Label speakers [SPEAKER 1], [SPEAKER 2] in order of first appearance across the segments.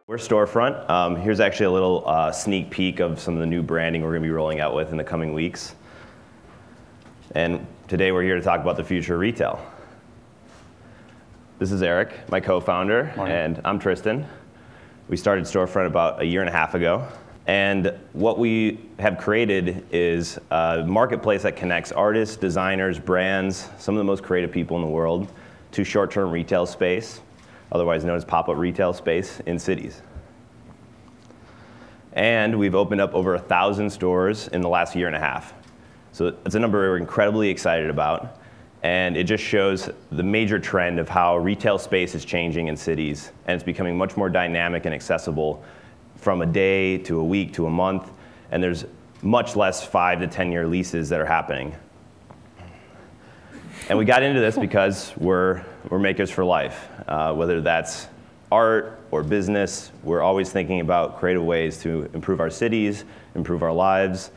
[SPEAKER 1] We're Storefront. Here's actually a little sneak peek of some of the new branding we're going to be rolling out with in the coming weeks. And today we're here to talk about the future of retail. This is Erik, my co-founder, and I'm Tristan. We started Storefront about 1.5 years ago. And what we have created is a marketplace that connects artists, designers, brands, some of the most creative people in the world, to short-term retail space, otherwise known as pop-up retail space in cities. And we've opened up over 1,000 stores in the last 1.5 years. So it's a number we're incredibly excited about. And it just shows the major trend of how retail space is changing in cities. And it's becoming much more dynamic and accessible from a day to a week to a month. And there's much less 5 to 10 year leases that are happening. And we got into this because we're makers for life. Whether that's art or business, we're always thinking about creative ways to improve our cities, improve our lives.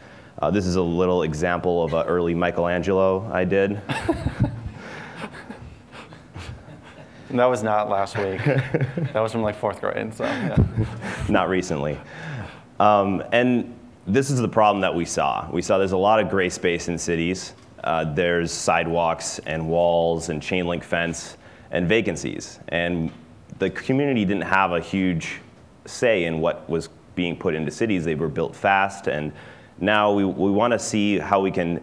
[SPEAKER 1] This is a little example of an early Michelangelo I did.
[SPEAKER 2] That was not last week. That was from like 4th grade, so yeah.
[SPEAKER 1] Not recently. And this is the problem that we saw. We saw there's a lot of gray space in cities. There's sidewalks and walls and chain link fence and vacancies. And the community didn't have a huge say in what was being put into cities. They were built fast, and now we want to see how we can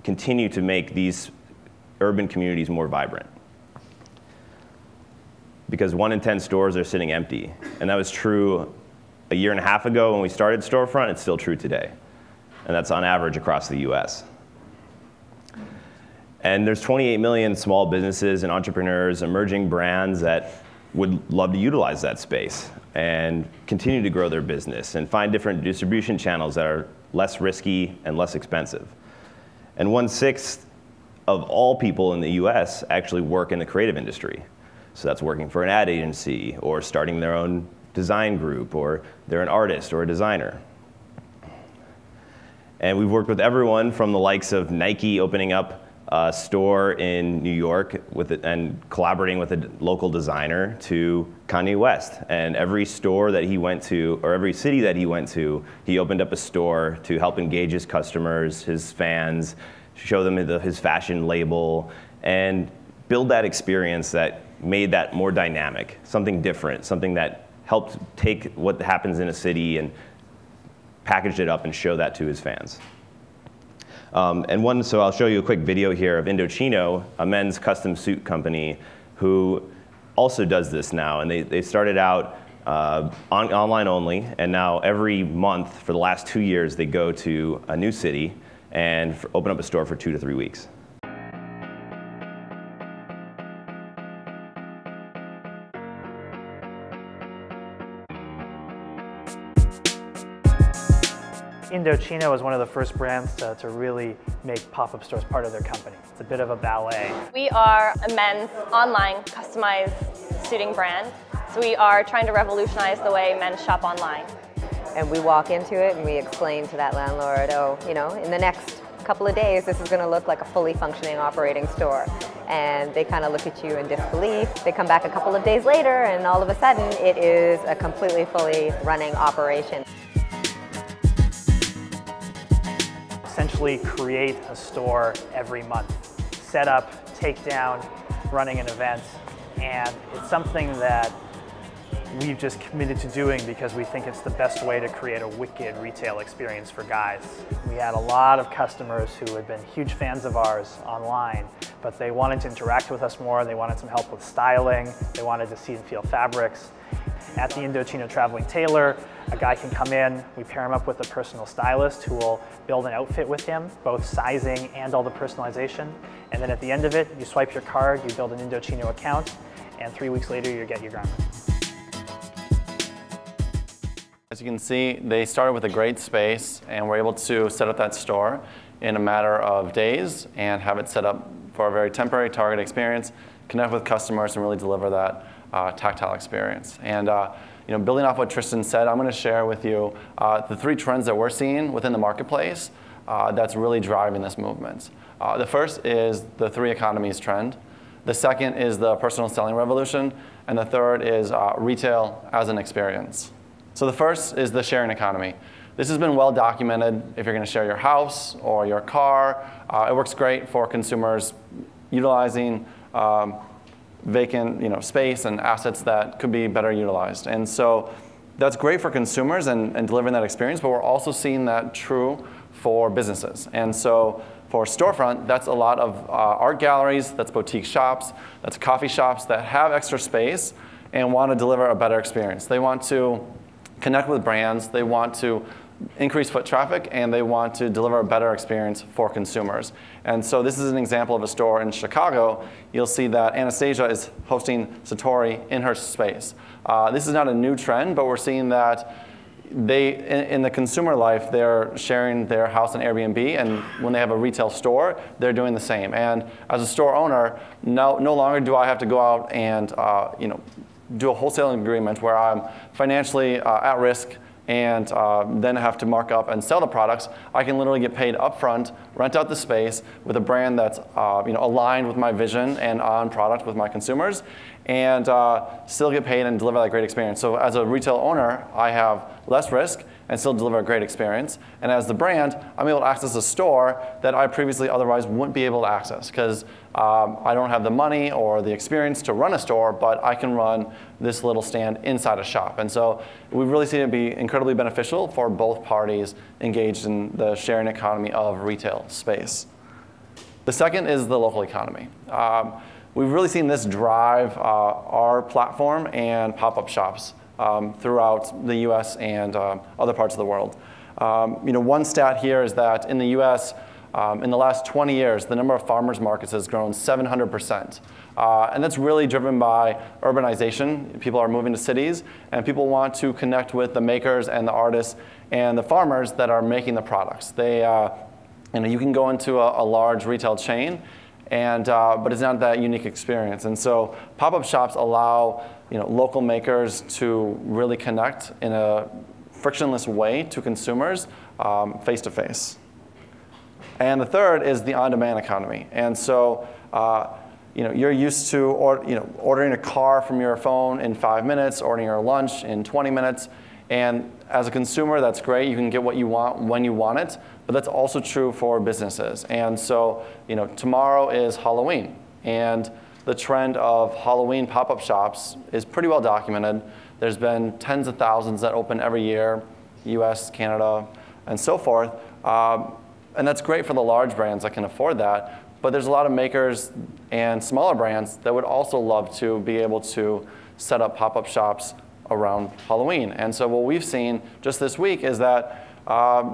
[SPEAKER 1] continue to make these urban communities more vibrant. Because 1 in 10 stores are sitting empty. And that was true 1.5 years ago when we started Storefront. It's still true today. And that's on average across the US. And there's 28 million small businesses and entrepreneurs, emerging brands that would love to utilize that space and continue to grow their business and find different distribution channels that are less risky and less expensive. And 1/6 of all people in the US actually work in the creative industry. So that's working for an ad agency or starting their own design group, or they're an artist or a designer. And we've worked with everyone from the likes of Nike opening up a store in New York and collaborating with a local designer to Kanye West. And every store that he went to, or every city that he went to, he opened up a store to help engage his customers, his fans, show them his fashion label, and build that experience that made that more dynamic, something different, something that helped take what happens in a city and packaged it up and show that to his fans. So I'll show you a quick video here of Indochino, a men's custom suit company who also does this now. And they started out online only, and now every month for the last 2 years, they go to a new city and open up a store for 2 to 3 weeks.
[SPEAKER 3] Indochino was one of the first brands to really make pop-up stores part of their company. It's a bit of a ballet.
[SPEAKER 4] We are a men's online customized suiting brand. So we are trying to revolutionize the way men shop online.
[SPEAKER 5] And we walk into it and we explain to that landlord, oh, you know, in the next couple of days, this is going to look like a fully functioning operating store. And they kind of look at you in disbelief. They come back a couple of days later and all of a sudden it is a completely fully running operation.
[SPEAKER 3] Essentially create a store every month. Set up, take down, running an event, and it's something that we've just committed to doing because we think it's the best way to create a wicked retail experience for guys. We had a lot of customers who had been huge fans of ours online, but they wanted to interact with us more, they wanted some help with styling, they wanted to see and feel fabrics. At the Indochino Traveling Tailor, a guy can come in, we pair him up with a personal stylist who will build an outfit with him, both sizing and all the personalization. And then at the end of it, you swipe your card, you build an Indochino account, and 3 weeks later you get your garment.
[SPEAKER 2] As you can see, they started with a great space and were able to set up that store in a matter of days and have it set up for a very temporary target experience, connect with customers, and really deliver that tactile experience. And building off what Tristan said, I'm going to share with you the 3 trends that we're seeing within the marketplace that's really driving this movement. The first is the 3 economies trend. The second is the personal selling revolution. And the third is retail as an experience. So the first is the sharing economy. This has been well documented if you're going to share your house or your car. It works great for consumers utilizing vacant space and assets that could be better utilized. And so that's great for consumers and delivering that experience, but we're also seeing that true for businesses. And so for Storefront, that's a lot of art galleries, that's boutique shops, that's coffee shops that have extra space and want to deliver a better experience. They want to connect with brands, they want to increase foot traffic, and they want to deliver a better experience for consumers. And so this is an example of a store in Chicago. You'll see that Anastasia is hosting Satori in her space. This is not a new trend, but we're seeing that in the consumer life, they're sharing their house on Airbnb, and when they have a retail store, they're doing the same. And as a store owner, no longer do I have to go out and do a wholesaling agreement where I'm financially at risk and then have to mark up and sell the products. I can literally get paid upfront, rent out the space with a brand that's aligned with my vision and on product with my consumers, and still get paid and deliver that great experience. So as a retail owner, I have less risk and still deliver a great experience. And as the brand, I'm able to access a store that I previously otherwise wouldn't be able to access because I don't have the money or the experience to run a store, but I can run this little stand inside a shop. And so we've really seen it be incredibly beneficial for both parties engaged in the sharing economy of retail space. The second is the local economy. We've really seen this drive our platform and pop-up shops throughout the US and other parts of the world. One stat here is that in the US, in the last 20 years, the number of farmers markets has grown 700%. And that's really driven by urbanization. People are moving to cities, and people want to connect with the makers and the artists and the farmers that are making the products. You can go into a large retail chain, but it's not that unique experience. And so pop-up shops allow local makers to really connect in a frictionless way to consumers face-to-face. And the third is the on-demand economy. And so you're used to ordering a car from your phone in 5 minutes, ordering your lunch in 20 minutes. And as a consumer, that's great. You can get what you want when you want it. But that's also true for businesses. And so tomorrow is Halloween. And the trend of Halloween pop-up shops is pretty well documented. There's been tens of thousands that open every year, US, Canada, and so forth. And that's great for the large brands that can afford that. But there's a lot of makers and smaller brands that would also love to be able to set up pop-up shops around Halloween. And so what we've seen just this week is that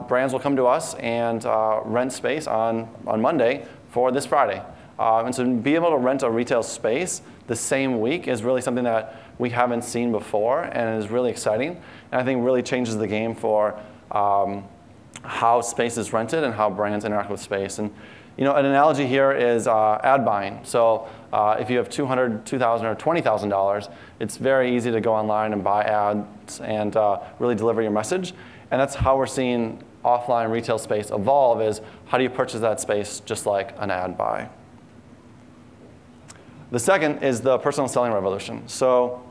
[SPEAKER 2] brands will come to us and rent space on Monday for this Friday. And so to be able to rent a retail space the same week is really something that we haven't seen before and is really exciting. And I think really changes the game for how space is rented and how brands interact with space. And an analogy here is ad buying. So if you have $200,000, $2,000, or $20,000, it's very easy to go online and buy ads and really deliver your message. And that's how we're seeing offline retail space evolve, is how do you purchase that space just like an ad buy? The second is the personal selling revolution. So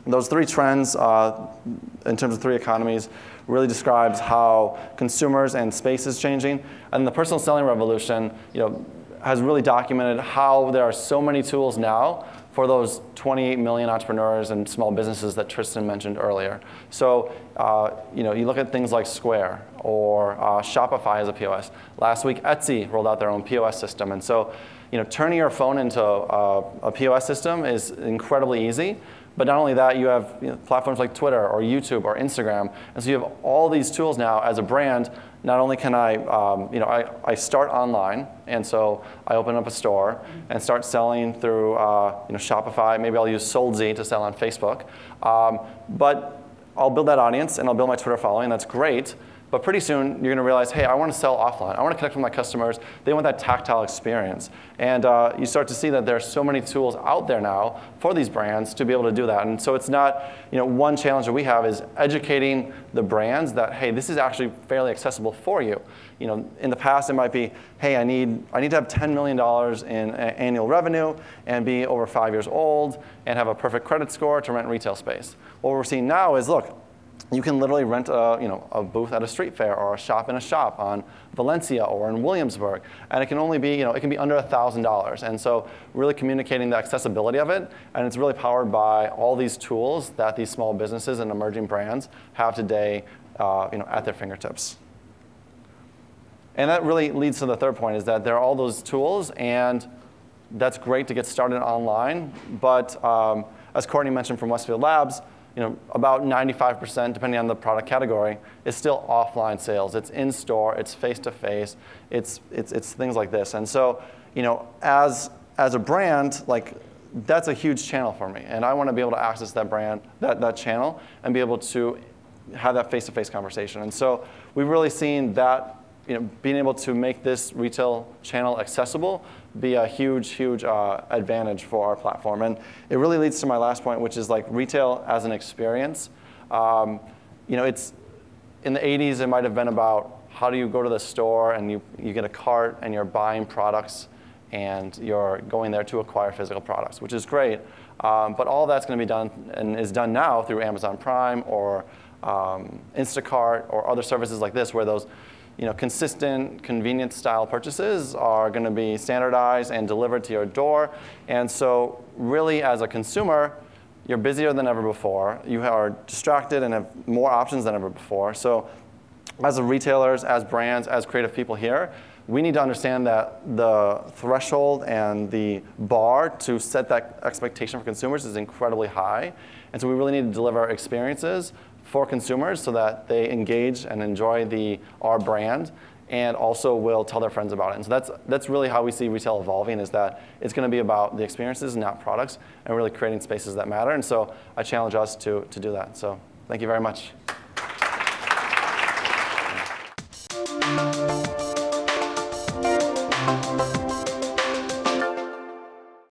[SPEAKER 2] those three trends in terms of three economies really describes how consumers and space is changing. And the personal selling revolution has really documented how there are so many tools now for those 28 million entrepreneurs and small businesses that Tristan mentioned earlier. So you look at things like Square or Shopify as a POS. Last week, Etsy rolled out their own POS system. And so turning your phone into a POS system is incredibly easy. But not only that, you have platforms like Twitter or YouTube or Instagram. And so you have all these tools now as a brand. Not only can I start online, and so I open up a store and start selling through Shopify. Maybe I'll use SoldZ to sell on Facebook. But I'll build that audience and I'll build my Twitter following. That's great. But pretty soon, you're going to realize, hey, I want to sell offline. I want to connect with my customers. They want that tactile experience. And you start to see that there are so many tools out there now for these brands to be able to do that. And so it's not, one challenge that we have is educating the brands that, hey, this is actually fairly accessible for you. In the past, it might be, hey, I need to have $10 million in annual revenue and be over 5 years old and have a perfect credit score to rent retail space. What we're seeing now is, look, you can literally rent a booth at a street fair or a shop in a shop on Valencia or in Williamsburg, and it can only be, it can be under $1,000. And so really communicating the accessibility of it, and it's really powered by all these tools that these small businesses and emerging brands have today, at their fingertips. And that really leads to the third point, is that there are all those tools, and that's great to get started online. But as Courtney mentioned from Westfield Labs, about 95%, depending on the product category, is still offline sales. It's in-store, it's face-to-face, it's things like this. And so, as a brand, that's a huge channel for me. And I want to be able to access that brand, that channel, and be able to have that face-to-face conversation. And so we've really seen that, being able to make this retail channel accessible be a huge, huge advantage for our platform. And it really leads to my last point, which is retail as an experience. It's in the 80s, it might have been about how do you go to the store and you get a cart and you're buying products and you're going there to acquire physical products, which is great. But all that's going to be done and is done now through Amazon Prime or Instacart or other services like this, where those consistent, convenience-style purchases are going to be standardized and delivered to your door. And so really, as a consumer, you're busier than ever before. You are distracted and have more options than ever before. So as retailers, as brands, as creative people here, we need to understand that the threshold and the bar to set that expectation for consumers is incredibly high. And so we really need to deliver experiences for consumers so that they engage and enjoy our brand, and also will tell their friends about it. And so that's really how we see retail evolving, is that it's going to be about the experiences, not products, and really creating spaces that matter. And so I challenge us to do that. So thank you very much.